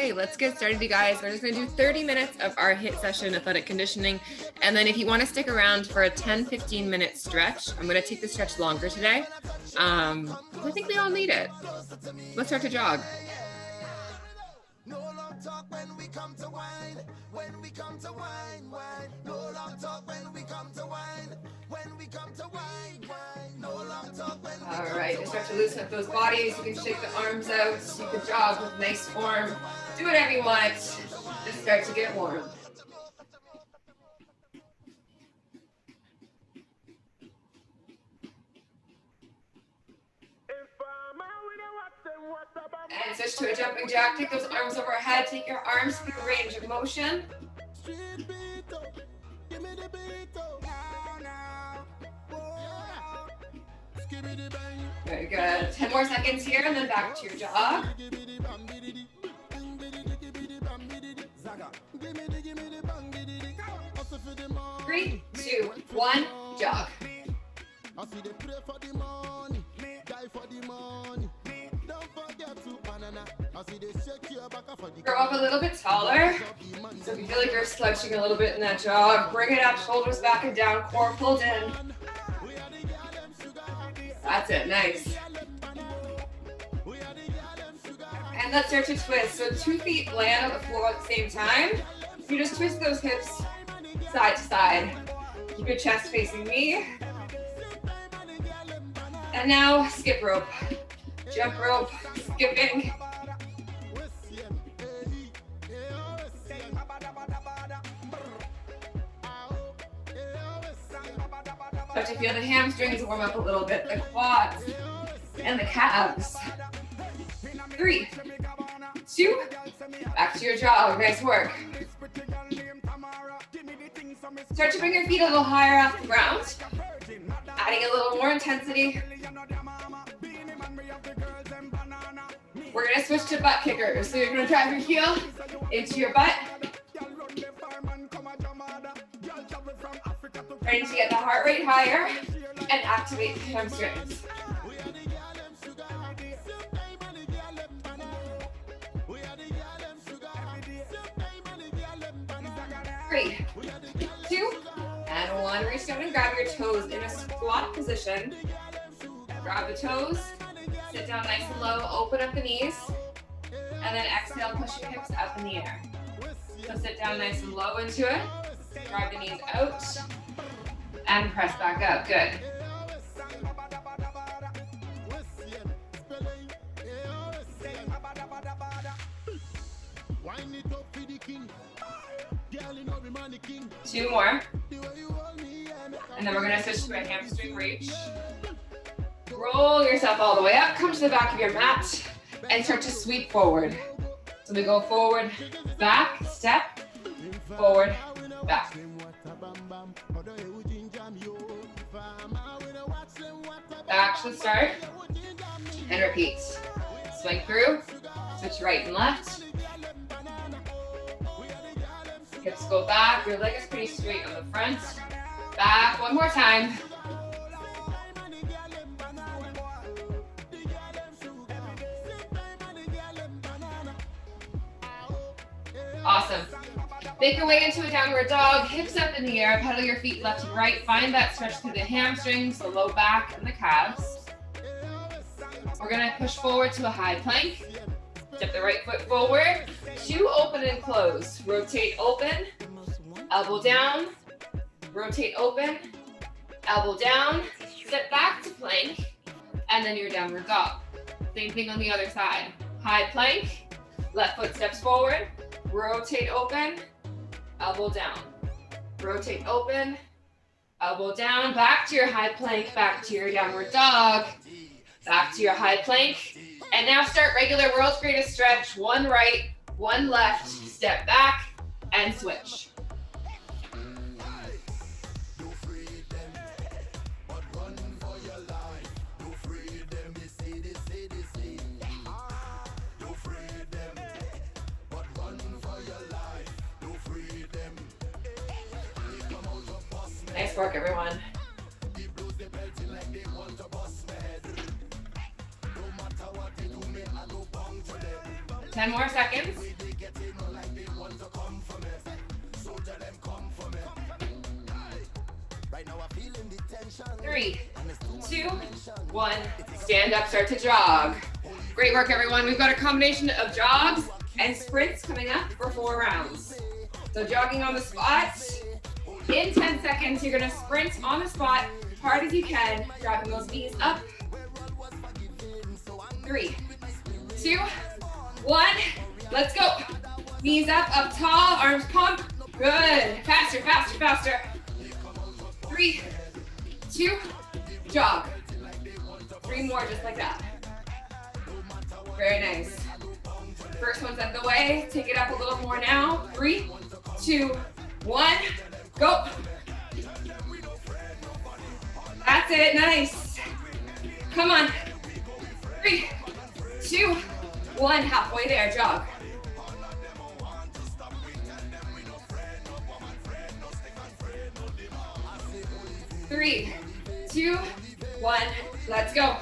Okay, let's get started, you guys. We're just gonna do 30 minutes of our HIIT session, athletic conditioning. And then if you wanna stick around for a 10-15 minute stretch, I'm gonna take the stretch longer today. I think we all need it. Let's start to jog. No long talk when we come to wine. When we come to wine, wine. No long talk when we come to wine. When we come to wine, wine. No long talk when we come to wine. All right, just start to loosen up those bodies. You can shake the arms out. You can jog with nice form. Do whatever you want. Just start to get warm. And switch to a jumping jack. Take those arms overhead. Take your arms through range of motion. Very good. 10 more seconds here and then back to your jog. 3, 2, 1, jog. Grow up a little bit taller. So if you feel like you're slouching a little bit in that jog, bring it up, shoulders back and down, core pulled in. That's it, nice. And let's start to twist. So 2 feet land on the floor at the same time. You just twist those hips side to side. Keep your chest facing me. And now skip rope. Jump rope, skipping. Start to feel the hamstrings warm up a little bit, the quads and the calves. 3, 2, back to your jog. Nice work. Start to bring your feet a little higher off the ground, adding a little more intensity. We're gonna switch to butt kickers. So you're gonna drive your heel into your butt. Ready to get the heart rate higher and activate the hamstrings. Three, 2, and 1. Reach down and grab your toes in a squat position. Grab the toes, sit down nice and low, open up the knees, and then exhale, push your hips up in the air. So sit down nice and low into it, drive the knees out, and press back up. Good. Two more. And then we're gonna switch to a hamstring reach. Roll yourself all the way up, come to the back of your mat, and start to sweep forward. So we go forward, back, step, forward, back. Back to the start, and repeat. Swing through, switch right and left. Hips go back, your leg is pretty straight on the front. Back, one more time. Awesome. Make your way into a downward dog, hips up in the air, pedal your feet left and right. Find that stretch through the hamstrings, the low back, and the calves. We're gonna push forward to a high plank. Step the right foot forward. 2 open and close. Rotate open, elbow down, rotate open, elbow down, step back to plank, and then your downward dog. Same thing on the other side. High plank, left foot steps forward, rotate open, elbow down. Rotate open, elbow down, back to your high plank, back to your downward dog, back to your high plank. And now start regular world's greatest stretch. 1 right, 1 left, step back, and switch. Nice work, everyone. 10 more seconds. 3, 2, 1. Stand up, start to jog. Great work, everyone. We've got a combination of jogs and sprints coming up for 4 rounds. So jogging on the spot. In 10 seconds, you're gonna sprint on the spot, hard as you can, driving those knees up. 3, 2, 1. Let's go. Knees up, up tall, arms pump. Good. Faster, faster, faster. 3, 2, jog. 3 more just like that. Very nice. First one's out of the way. Take it up a little more now. 3, 2, 1. Go. That's it. Nice. Come on. 3, 2, 1. Halfway there. Jog. Three, 2, 1. Let's go.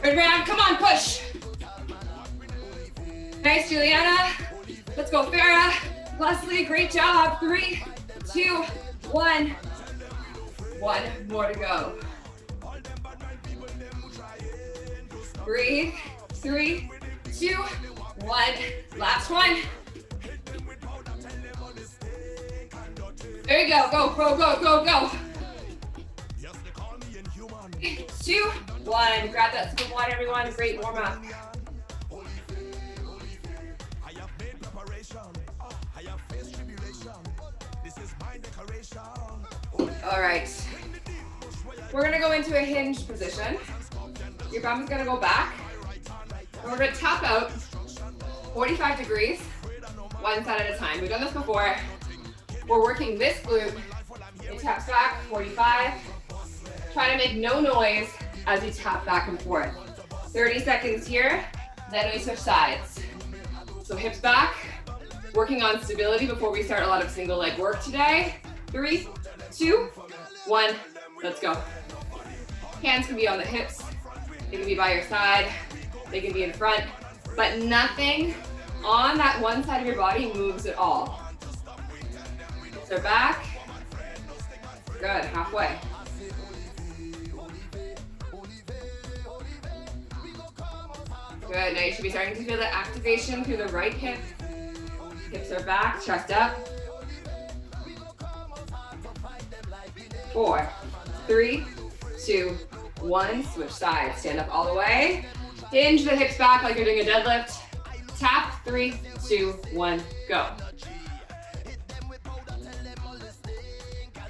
Third round. Come on. Push. Nice, Juliana. Let's go, Farah. Leslie, great job. 3, 2, 1. 1 more to go. Breathe. 3, 2, 1. Last one. There you go. Go, go, go, go, go. 3, 2, 1. Grab that sip of water, everyone. Great warm up. All right. We're gonna go into a hinge position. Your bum is gonna go back. And we're gonna tap out 45 degrees, one side at a time. We've done this before. We're working this glute. It taps back, 45. Try to make no noise as you tap back and forth. 30 seconds here, then we switch sides. So hips back, working on stability before we start a lot of single leg work today. 3, 2, 1, let's go. Hands can be on the hips, they can be by your side, they can be in front, but nothing on that one side of your body moves at all. Hips are back, good, halfway. Good, now you should be starting to feel the activation through the right hip. Hips are back, chest up. 4, 3, 2, 1. Switch sides. Stand up all the way. Hinge the hips back like you're doing a deadlift. Tap. 3, 2, 1. Go.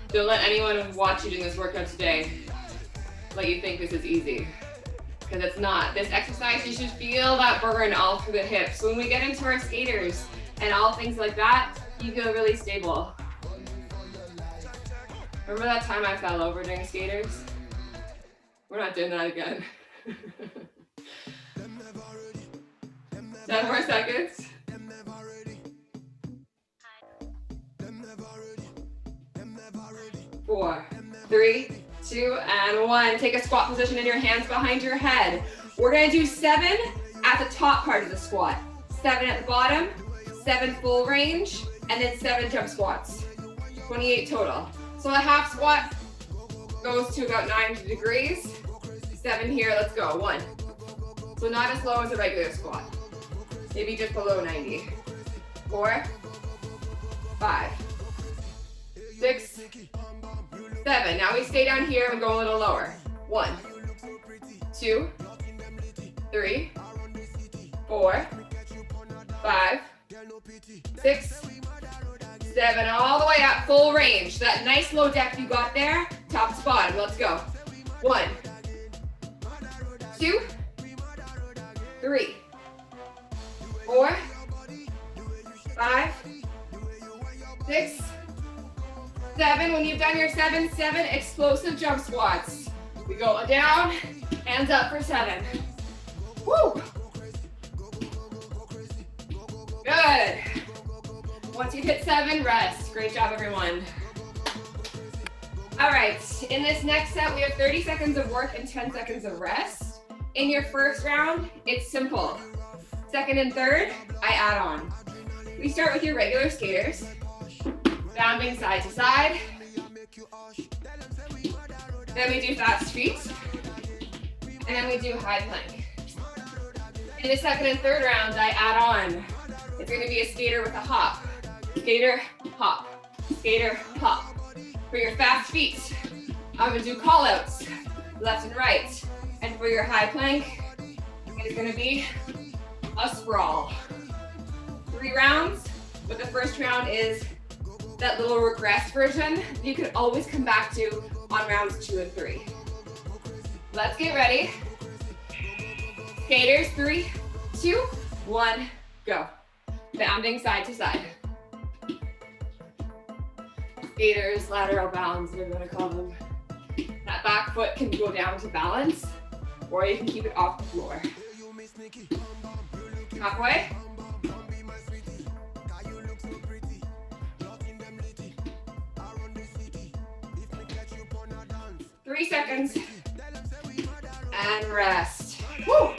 Don't let anyone watch you doing this workout today let you think this is easy, because it's not. This exercise, you should feel that burn all through the hips. When we get into our skaters and all things like that, you feel really stable. Remember that time I fell over doing skaters? We're not doing that again. 10 more seconds. 4, 3, 2, and 1. Take a squat position in your hands behind your head. We're gonna do 7 at the top part of the squat, 7 at the bottom, 7 full range, and then 7 jump squats. 28 total. So a half squat goes to about 90 degrees. 7 here, let's go. 1. So not as low as a regular squat. Maybe just below 90. 4, 5, 6, 7. Now we stay down here and go a little lower. 1, 2, 3, 4, 5, 6, 7, all the way up, full range. That nice low depth you got there, top to bottom. Let's go. 1, 2, 3, 4, 5, 6, 7. When you've done your 7 explosive jump squats. We go down, hands up for 7. Woo! Good. Once you hit 7, rest. Great job, everyone. All right, in this next set, we have 30 seconds of work and 10 seconds of rest. In your first round, it's simple. Second and third, I add on. We start with your regular skaters, bounding side to side. Then we do fast feet. And then we do high plank. In the second and third round, I add on. It's gonna be a skater with a hop. Skater, hop. Skater, hop. For your fast feet, I'm gonna do call outs, left and right. And for your high plank, it's gonna be a sprawl. 3 rounds, but the first round is that little regress version you can always come back to on rounds 2 and 3. Let's get ready. Skaters, 3, 2, 1, go. Bounding side to side. Skaters, lateral bounds, whatever you want to call them. That back foot can go down to balance, or you can keep it off the floor. Halfway. Three seconds. And rest. Woo!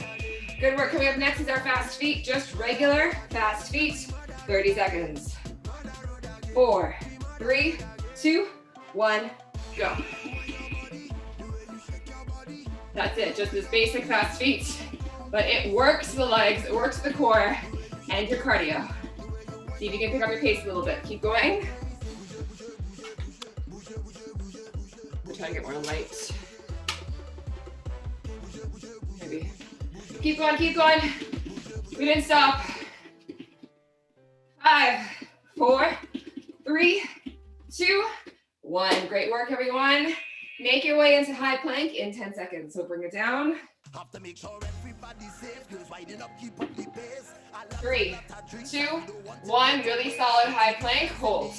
Good work. Coming up next is our fast feet, just regular fast feet. 30 seconds. 4, 3, 2, 1, go. That's it, just this basic fast feet. But it works the legs, it works the core, and your cardio. See if you can pick up your pace a little bit. Keep going. I'm trying to get more light. Maybe. Keep going, keep going. We didn't stop. 5, 4, 3, 2, 1. Great work, everyone. Make your way into high plank in 10 seconds. So bring it down. 3, 2, 1. Really solid high plank. Hold.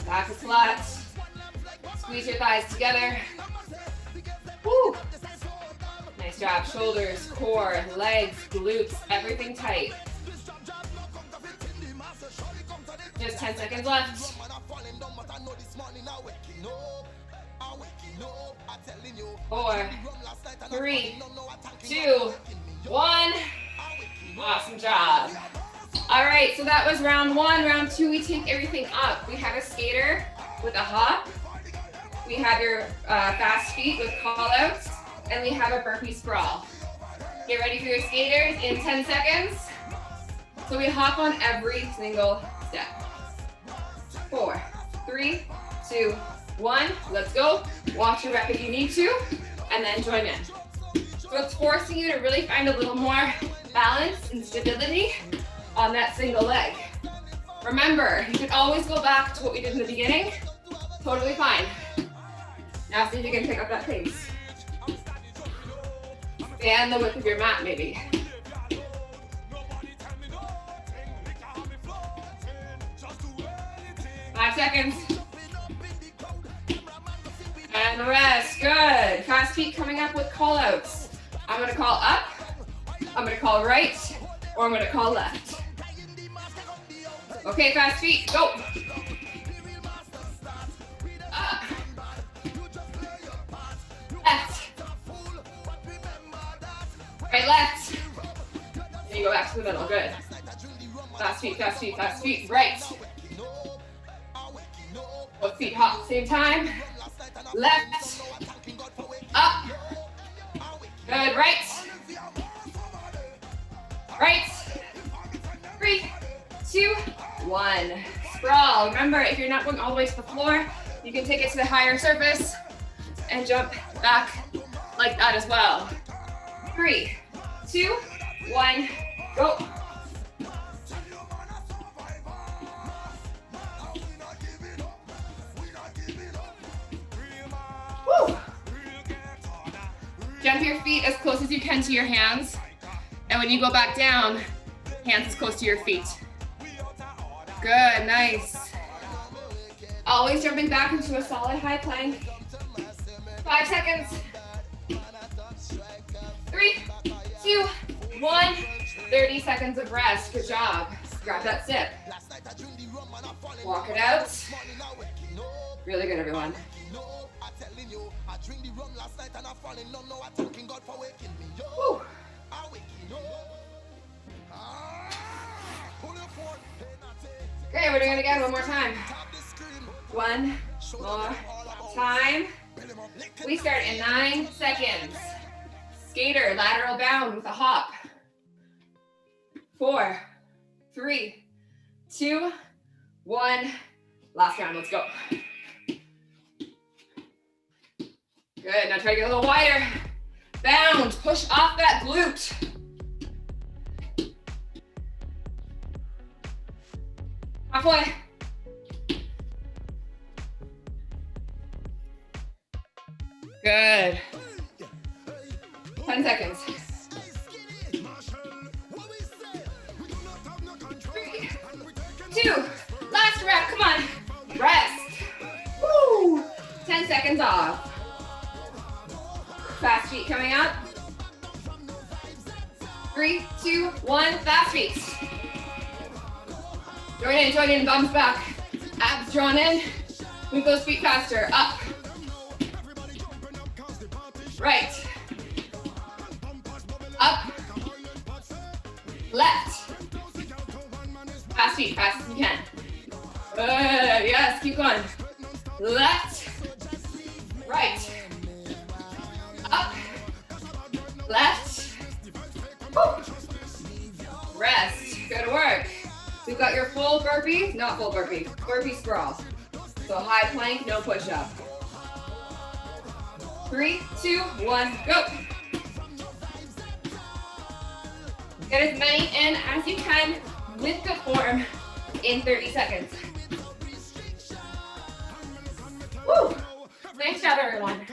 Back is flat. Squeeze your thighs together. Woo. Nice job. Shoulders, core, legs, glutes, everything tight. Just 10 seconds left. 4, 3, 2, 1. Awesome job. All right, so that was round 1. Round 2, we take everything up. We have a skater with a hop. We have your fast feet with call outs. And we have a burpee sprawl. Get ready for your skaters in 10 seconds. So we hop on every single step. 4, 3, 2, 1. Let's go. Watch your rep if you need to, and then join in. So it's forcing you to really find a little more balance and stability on that single leg. Remember, you can always go back to what we did in the beginning. Totally fine. Now see if you can pick up that pace. And the width of your mat, maybe. 5 seconds. And rest. Good. Fast feet coming up with call outs. I'm going to call up, I'm going to call right, or I'm going to call left. Okay, fast feet. Go. Up. Left. Right, left. And you go back to the middle. Good. Fast feet, fast feet, fast feet. Right. Both feet hop same time. Left. Up. Good. Right. Right. 3, 2, 1. Sprawl. Remember, if you're not going all the way to the floor, you can take it to the higher surface and jump back like that as well. 3, 2, 1, go. Woo. Jump your feet as close as you can to your hands. And when you go back down, hands as close to your feet. Good, nice. Always jumping back into a solid high plank. 5 seconds. 3, 2, 1. 30 seconds of rest. Good job. Grab that sip. Walk it out. Really good, everyone. Woo. Okay, we're doing it again one more time. One more time. We start in 9 seconds. Skater, lateral bound with a hop. 4, 3, 2, 1. Last round, let's go. Good, now try to get a little wider. Bound, push off that glute. Halfway. Good. 10 seconds. 3, 2, last rep, come on. Rest. Woo. 10 seconds off. Fast feet coming up. 3, 2, 1, fast feet. Join in, bums back. Abs drawn in. Move those feet faster. Up. Right. Up. Left. Fast feet, fast as you can. Good, yes, keep going. Left. Right. Up. Left. Woo. Rest. Good work. We've got your full burpee, not full burpee, burpee sprawl. So high plank, no push up. 3, 2, 1, go. Get as many in as you can with good form in 30 seconds. Woo! Nice job, everyone.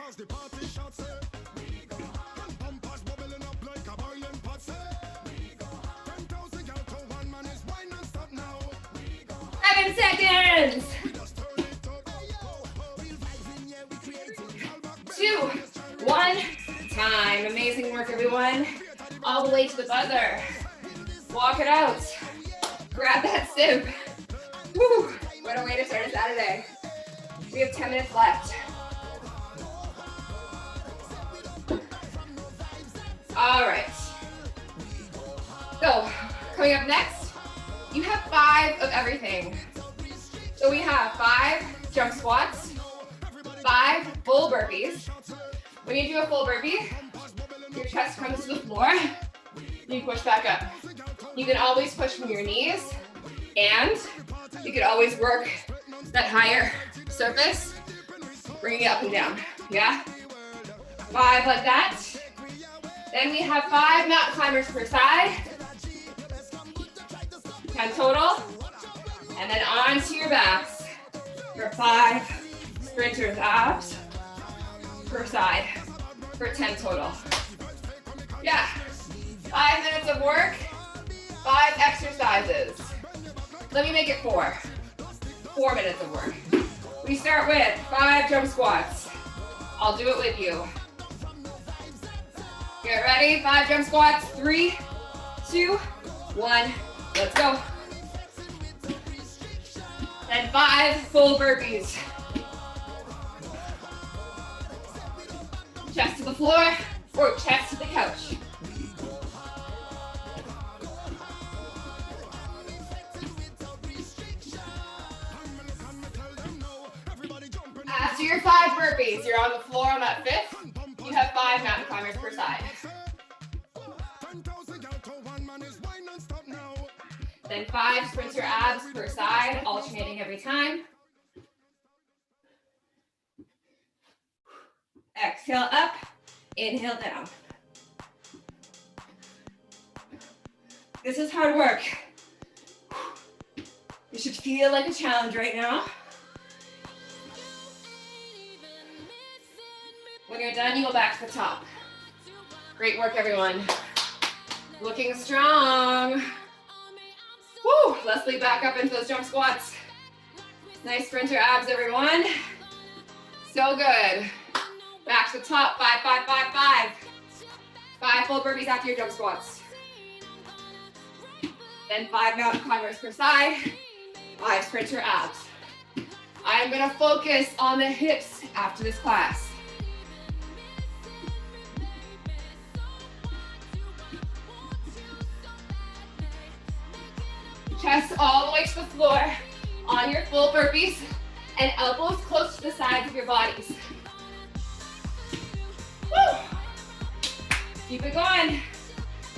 Seconds. 2, 1, time. Amazing work, everyone. All the way to the buzzer. Walk it out. Grab that sip. Woo! What a way to start a Saturday. We have 10 minutes left. All right. So, coming up next, you have 5 of everything. So we have 5 jump squats, 5 full burpees. When you do a full burpee, your chest comes to the floor, you push back up. You can always push from your knees, and you can always work that higher surface, bringing it up and down, yeah? 5 like that. Then we have 5 mountain climbers per side, 10 total. And then onto your backs for 5 sprinters abs per side for 10 total. Yeah, 5 minutes of work, 5 exercises. Let me make it 4. 4 minutes of work. We start with 5 jump squats. I'll do it with you. Get ready, 5 jump squats, 3, 2, 1, let's go. Then 5 full burpees. Chest to the floor or chest to the couch. After your 5 burpees, you're on the floor on that 5th. You have 5 mountain climbers per side. Then 5 sprinter abs per side, alternating every time. Exhale up, inhale down. This is hard work. You should feel like a challenge right now. When you're done, you go back to the top. Great work, everyone. Looking strong. Woo! Leslie, back up into those jump squats. Nice sprinter abs, everyone. So good. Back to the top, 5, 5, 5, 5. 5 full burpees after your jump squats. Then 5 mountain climbers per side, 5 sprinter abs. I'm gonna focus on the hips after this class. Chest all the way to the floor on your full burpees. and elbows close to the sides of your bodies. Woo! Keep it going.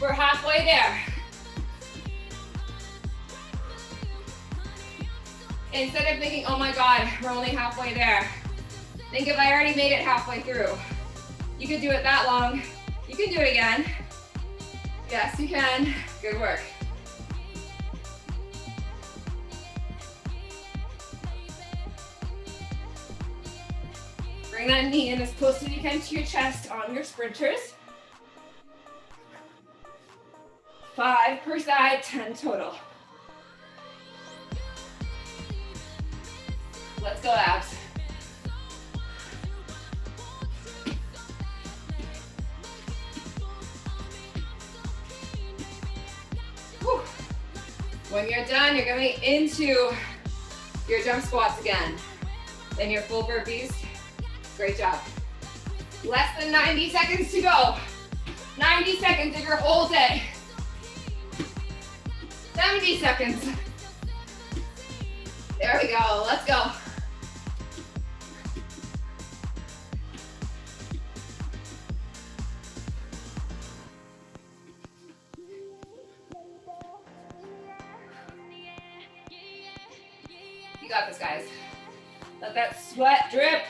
We're halfway there. Instead of thinking, oh my God, we're only halfway there, think if I already made it halfway through. You could do it that long. You can do it again. Yes, you can. Good work. Bring that knee in as close as you can to your chest on your sprinters. 5 per side, 10 total. Let's go, abs. Whew. When you're done, you're going into your jump squats again. Then your full burpees. Great job. Less than 90 seconds to go. 90 seconds of your whole day. 70 seconds. There we go, let's go. You got this, guys. Let that sweat drip.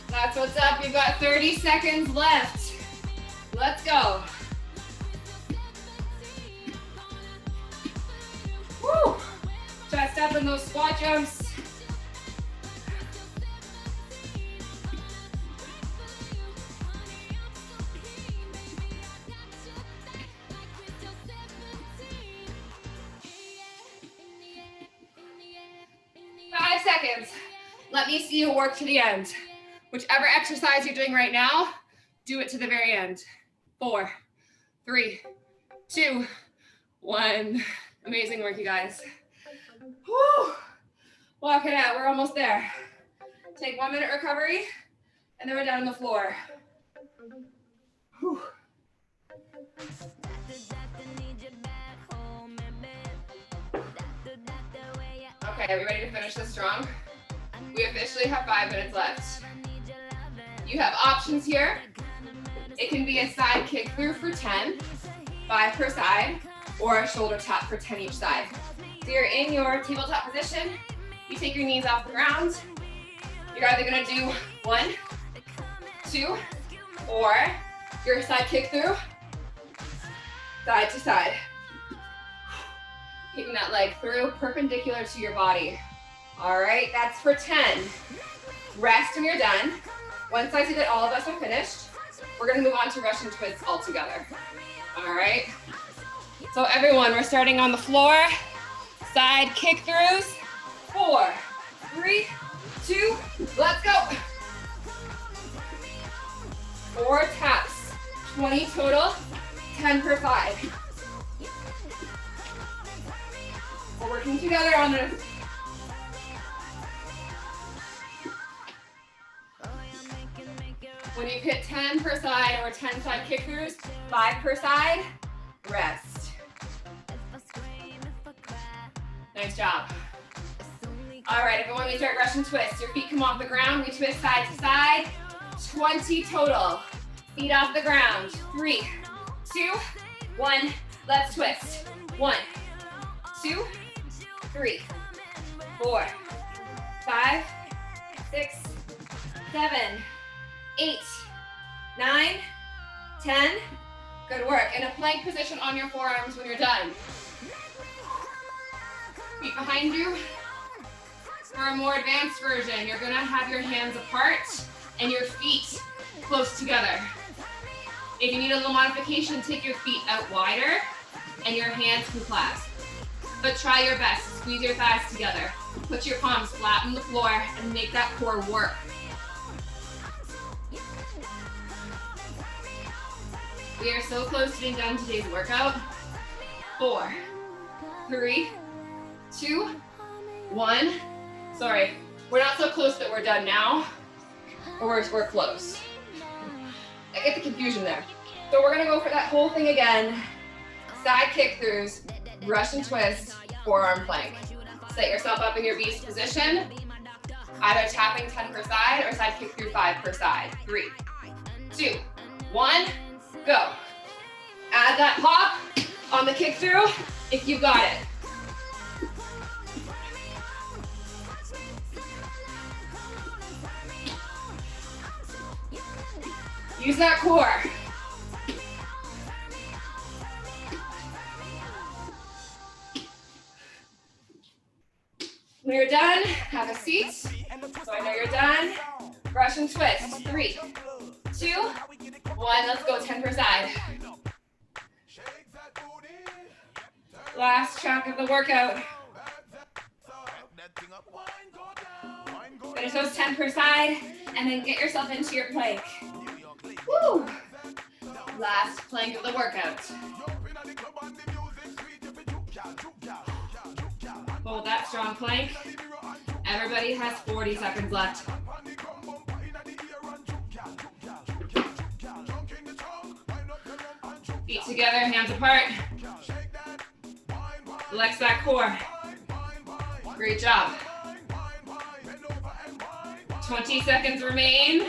That's what's up. You've got 30 seconds left. Let's go. Woo! Chest up in those squat jumps. Let me see you work to the end. Whichever exercise you're doing right now, do it to the very end. 4, 3, 2, 1. Amazing work, you guys. Whew. Walk it out, we're almost there. Take 1 minute recovery, and then we're down on the floor. Whew. Okay, are we ready to finish this strong? We officially have 5 minutes left. You have options here. It can be a side kick through for 10, 5 per side, or a shoulder tap for 10 each side. So you're in your tabletop position. You take your knees off the ground. You're either gonna do 1, 2, or your side kick through, side to side. Kicking that leg through perpendicular to your body. All right, that's for 10. Rest when you're done. Once I see that all of us are finished, we're gonna move on to Russian twists all together. All right, so everyone, we're starting on the floor. Side kick throughs. 4, 3, 2, let's go. 4 taps, 20 total, 10 per side. We're working together on this. When you hit 10 per side or 10 side kick throughs, 5 per side, rest. Nice job. All right, everyone, we start Russian twists. Your feet come off the ground, we twist side to side, 20 total. Feet off the ground, 3, 2, 1, let's twist. 1, 2, 3, 4, 5, 6, 7, 8, 9, 10. Good work. In a plank position on your forearms when you're done. Feet behind you. For a more advanced version, you're gonna have your hands apart and your feet close together. If you need a little modification, take your feet out wider and your hands can clasp. But try your best to squeeze your thighs together. Put your palms flat on the floor and make that core work. We are so close to being done today's workout. 4, 3, 2, 1. Sorry, we're not so close that we're done now. or we're close. I get the confusion there. So we're gonna go for that whole thing again. Side kick throughs, Russian twist, forearm plank. Set yourself up in your beast position, either tapping 10 per side or side kick through 5 per side. 3, 2, 1, go. Add that pop on the kick through if you've got it. Use that core. When you're done, have a seat. So I know you're done. Russian twist. 3, 2, 1. Let's go 10 per side. Last chunk of the workout. Finish those 10 per side and then get yourself into your plank. Woo! Last plank of the workout. Hold that strong plank. Everybody has 40 seconds left. Feet together, hands apart. Flex that core. Great job. 20 seconds remain.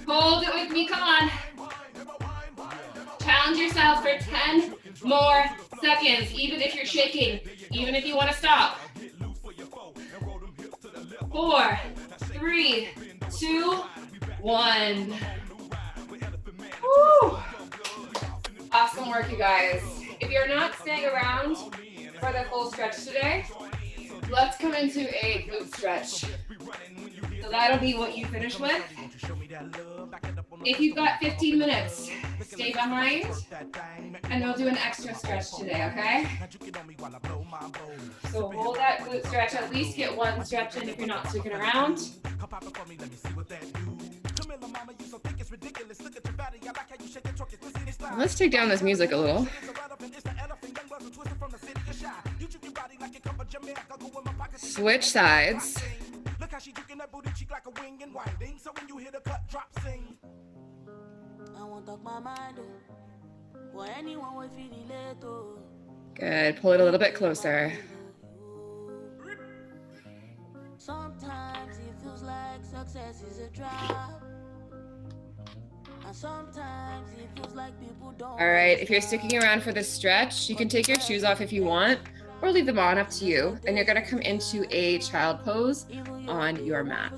Hold it with me, come on. Challenge yourself for 10 more seconds, even if you're shaking, even if you want to stop. 4, 3, 2, 1. Woo. Awesome work, you guys. If you're not staying around for the full stretch today, let's come into a glute stretch. So that'll be what you finish with. If you've got 15 minutes, stay behind, and we'll do an extra stretch today, okay? So hold that glute stretch, at least get one stretch in if you're not sticking around. Let's take down this music a little. Switch sides. Good, pull it a little bit closer. Sometimes it feels like success is a trap. And sometimes it feels like people don't. All right, if you're sticking around for this stretch, you can take your shoes off if you want, or leave them on, up to you. And you're gonna come into a child pose on your mat.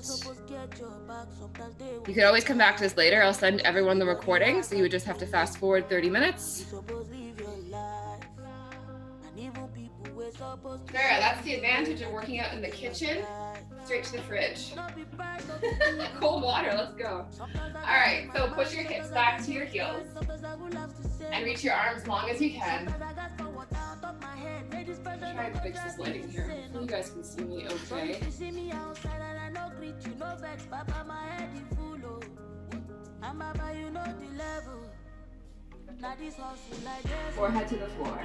You could always come back to this later. I'll send everyone the recording, so you would just have to fast forward 30 minutes. There, that's the advantage of working out in the kitchen. Straight to the fridge. Cold water, let's go. All right, so push your hips back to your heels and reach your arms long as you can. Try and fix this lighting here. You guys can see me okay. Forehead to the floor.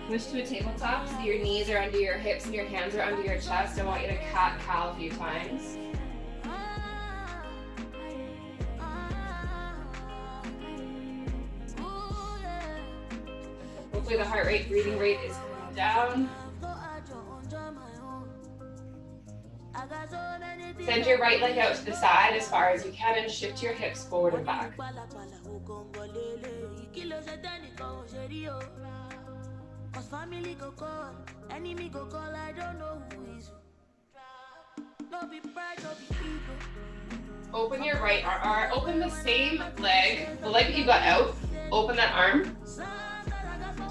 Switch to a tabletop, so your knees are under your hips and your hands are under your chest. I want you to cat-cow a few times. Hopefully the heart rate, breathing rate is coming down. Send your right leg out to the side as far as you can and shift your hips forward and back. Cause family go call, enemy go call, I don't know who is. No be pride, no be ego. Open your right arm, open the same leg, the leg that you got out, open that arm.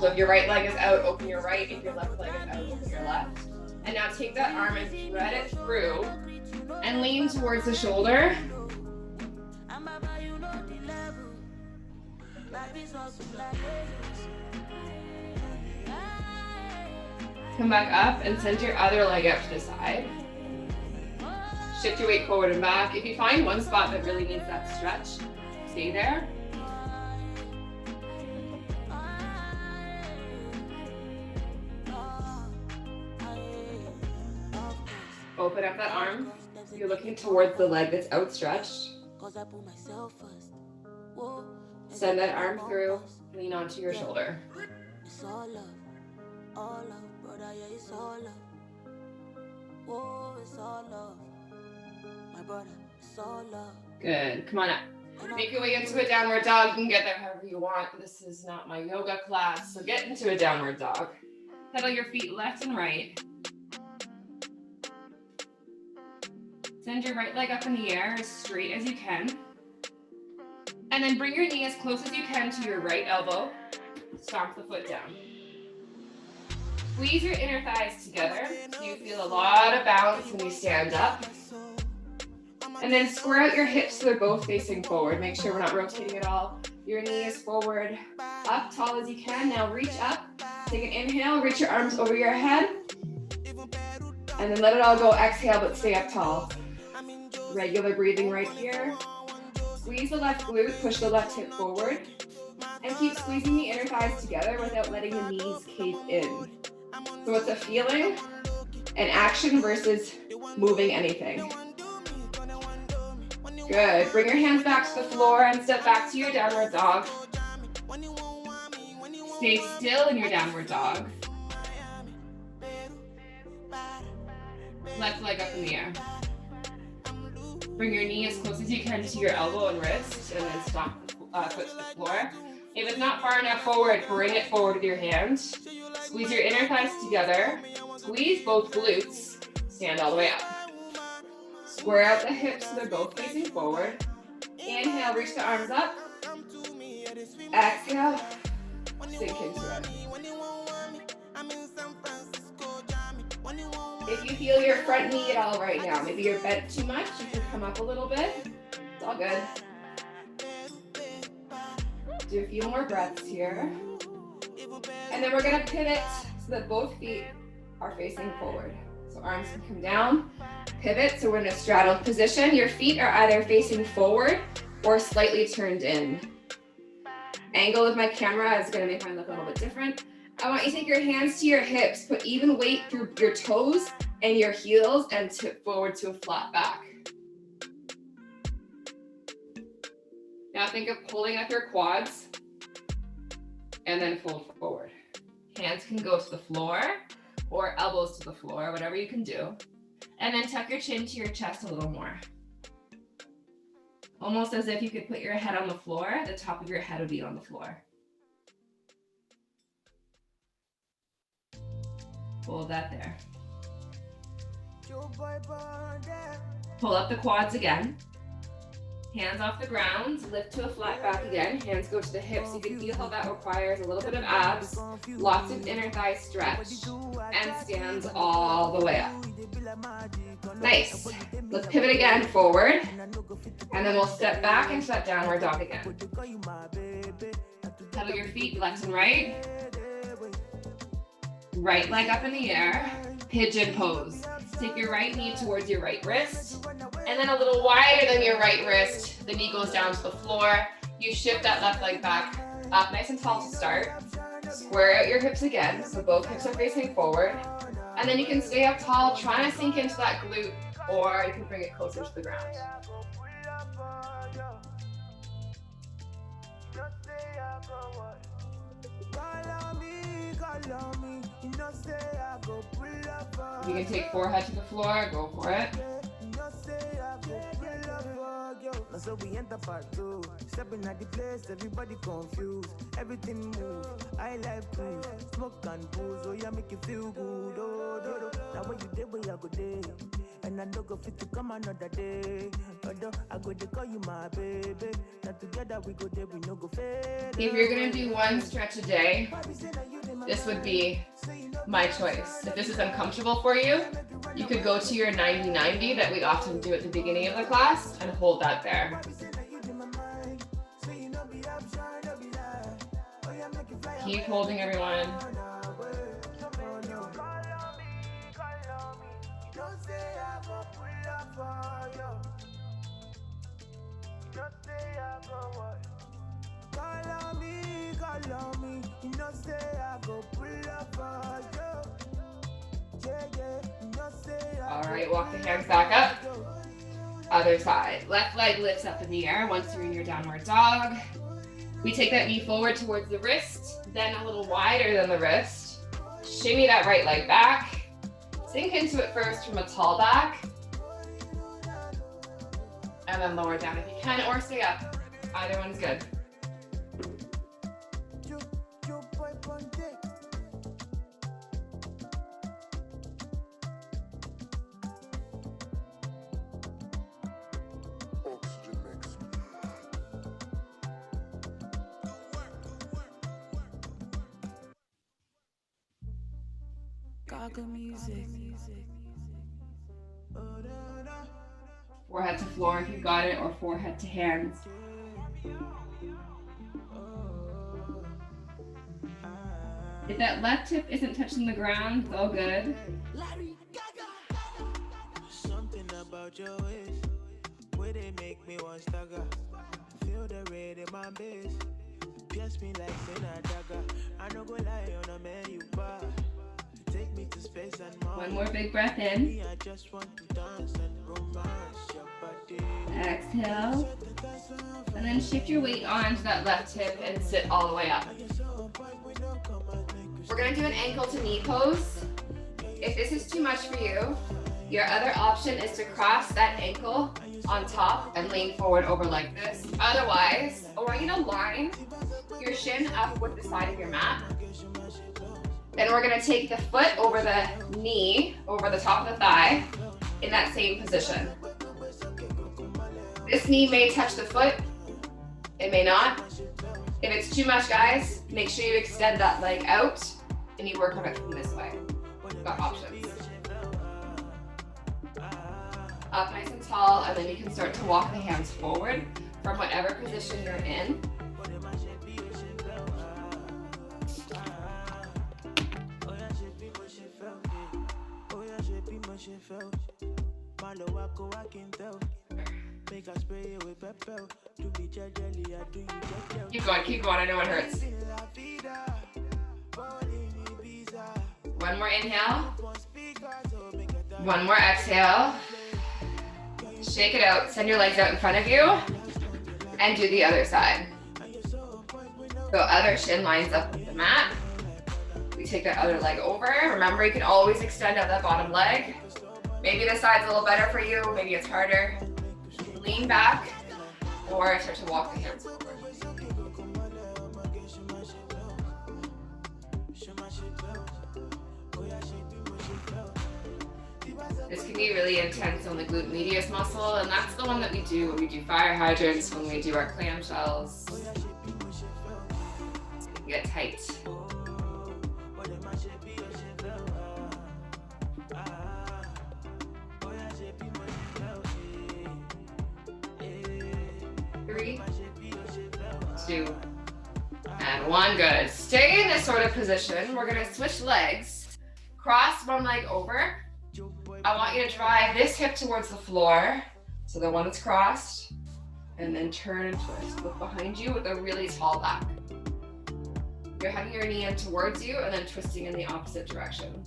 So if your right leg is out, open your right. If your left leg is out, open your left. And now take that arm and thread it through and lean towards the shoulder. Come back up and send your other leg out to the side. Shift your weight forward and back. If you find one spot that really needs that stretch, stay there. Open up that arm. You're looking towards the leg that's outstretched. Send that arm through. Lean onto your shoulder. It's all love, brother, yeah, it's all love. Whoa, it's all love, my brother, it's all love. Good, come on up. Make your way into a downward dog. You can get there however you want. This is not my yoga class, so get into a downward dog. Pedal your feet left and right. Send your right leg up in the air as straight as you can. And then bring your knee as close as you can to your right elbow. Stomp the foot down. Squeeze your inner thighs together so you feel a lot of balance when you stand up. And then square out your hips so they're both facing forward. Make sure we're not rotating at all. Your knee is forward, up tall as you can. Now reach up. Take an inhale, reach your arms over your head. And then let it all go. Exhale, but stay up tall. Regular breathing right here. Squeeze the left glute, push the left hip forward. And keep squeezing the inner thighs together without letting the knees cave in. So it's a feeling, an action versus moving anything. Good. Bring your hands back to the floor and step back to your downward dog. Stay still in your downward dog. Left leg up in the air. Bring your knee as close as you can to your elbow and wrist, and then stomp the foot to the floor. If it's not far enough forward, bring it forward with your hand. Squeeze your inner thighs together. Squeeze both glutes. Stand all the way up. Square out the hips so they're both facing forward. Inhale, reach the arms up. Exhale, sink into it. If you feel your front knee at all right now, maybe you're bent too much, you can come up a little bit. It's all good. Do a few more breaths here. And then we're gonna pivot so that both feet are facing forward. So arms can come down, pivot, so we're in a straddled position. Your feet are either facing forward or slightly turned in. Angle of my camera is gonna make mine look a little bit different. I want you to take your hands to your hips, put even weight through your toes and your heels, and tip forward to a flat back. Now think of pulling up your quads and then fold forward. Hands can go to the floor or elbows to the floor, whatever you can do. And then tuck your chin to your chest a little more. Almost as if you could put your head on the floor, the top of your head would be on the floor. Hold that there. Pull up the quads again. Hands off the ground, lift to a flat back again. Hands go to the hips. You can feel how that requires a little bit of abs, lots of inner thigh stretch, and stands all the way up. Nice. Let's pivot again forward, and then we'll step back into that downward dog again. Pedal your feet left and right. Right leg up in the air, pigeon pose. Take your right knee towards your right wrist, and then a little wider than your right wrist, the knee goes down to the floor. You shift that left leg back up nice and tall to start. Square out your hips again, so both hips are facing forward. And then you can stay up tall, trying to sink into that glute, or you can bring it closer to the ground. You can take forehead to the floor, go for it. So we enter part two. Stepping at the place, everybody confused. Everything move. I like to smoke and booze. Oh, yeah, make you feel good. Oh, do, do. Now when you day, where I go day. And I don't go fit to come another day. Although I go to call you my baby. Now together we go there, we no go fail. If you're gonna do one stretch a day, this would be my choice. If this is uncomfortable for you, you could go to your 90-90 that we often do at the beginning of the class and hold that there. Keep holding, everyone. All right, walk the hands back up. Other side. Left leg lifts up in the air once you're in your downward dog. We take that knee forward towards the wrist, then a little wider than the wrist. Shimmy that right leg back. Sink into it first from a tall back. And then lower down if you can, or stay up. Either one's good. Forehead to floor if you've got it, or forehead to hands. If that left hip isn't touching the ground, it's all good. Something about your ways, where they make me want stagger. Feel the red in my base, pierce me like a dagger. I no go lie on a man you bar. Take me to space and more. One more big breath in. I just want to dance and romance your body. Exhale. And then shift your weight onto that left hip and sit all the way up. We're gonna do an ankle to knee pose. If this is too much for you, your other option is to cross that ankle on top and lean forward over like this. Otherwise, I want you to line your shin up with the side of your mat. Then we're gonna take the foot over the knee, over the top of the thigh, in that same position. This knee may touch the foot, it may not. If it's too much, guys, make sure you extend that leg out and you work on it from this way. We've got options. Up nice and tall, and then you can start to walk the hands forward from whatever position you're in. Keep going, I know it hurts. One more inhale. One more exhale. Shake it out, send your legs out in front of you, and do the other side. So other shin lines up with the mat. We take that other leg over. Remember, you can always extend out that bottom leg. Maybe this side's a little better for you, maybe it's harder. Lean back, or start to walk the hands forward. This can be really intense on the glute medius muscle, and that's the one that we do when we do fire hydrants, when we do our clamshells. So we get tight. 3, 2, and 1. Good. Stay in this sort of position. We're gonna switch legs. Cross one leg over. I want you to drive this hip towards the floor, so the one that's crossed, and then turn and twist. Look behind you with a really tall back. You're having your knee in towards you and then twisting in the opposite direction.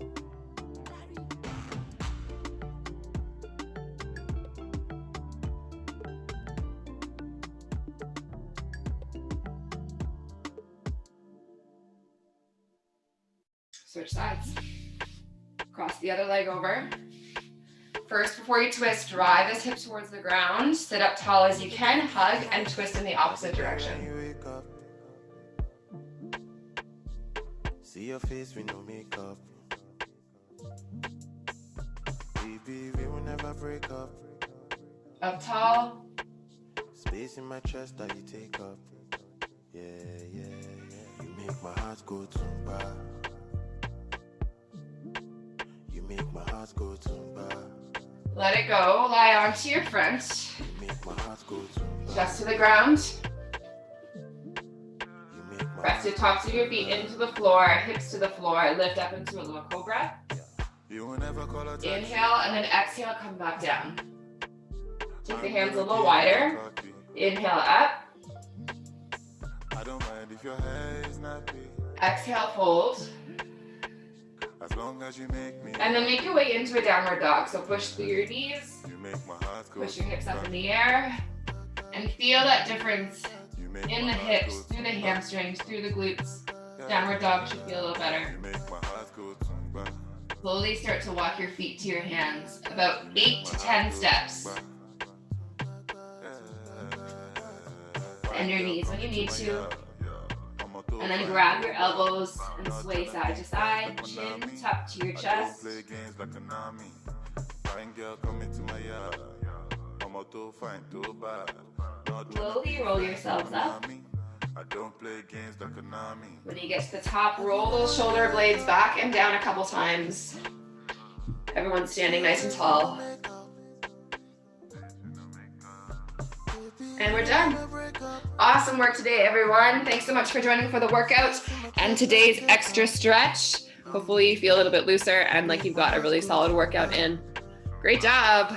Switch sides. Cross the other leg over. First, before you twist, drive this hip towards the ground. Sit up tall as you can, hug, and twist in the opposite direction. See your face with no makeup. Baby, we will never break up. Up tall. Space in my chest that you take up. Yeah, yeah, yeah. You make my heart go tumba. You make my heart go tumba. Let it go. Lie onto your front. You make my heart go tumba. Just to the ground. You make my Press your tops of your feet into the floor, hips to the floor. Lift up into a little cobra. You will never call a Inhale and then exhale, come back down. Take the hands a little wider. Inhale up. I don't mind if your hair is nappy. Exhale, fold. As long as you make me. And then make your way into a downward dog. So push through your knees, You make my heart go. push your hips up in the air, and feel that difference You make in my the heart hips, go through the tumba. hamstrings, through the glutes. Downward dog should feel a little better. You make my heart go tumba. Slowly start to walk your feet to your hands, about 8 to 10 steps. Bend your knees when you need to. And then grab your elbows and sway side to side, chin tucked to your chest. Play games like a Nami. Fine girl coming to my yard. I'm a too fine, too bad. Not Slowly roll yourselves up. I don't play games like a Nami. When you get to the top, roll those shoulder blades back and down a couple times. Everyone's standing nice and tall. And we're done. Awesome work today, everyone. Thanks so much for joining for the workout and today's extra stretch. Hopefully you feel a little bit looser and like you've got a really solid workout in. Great job.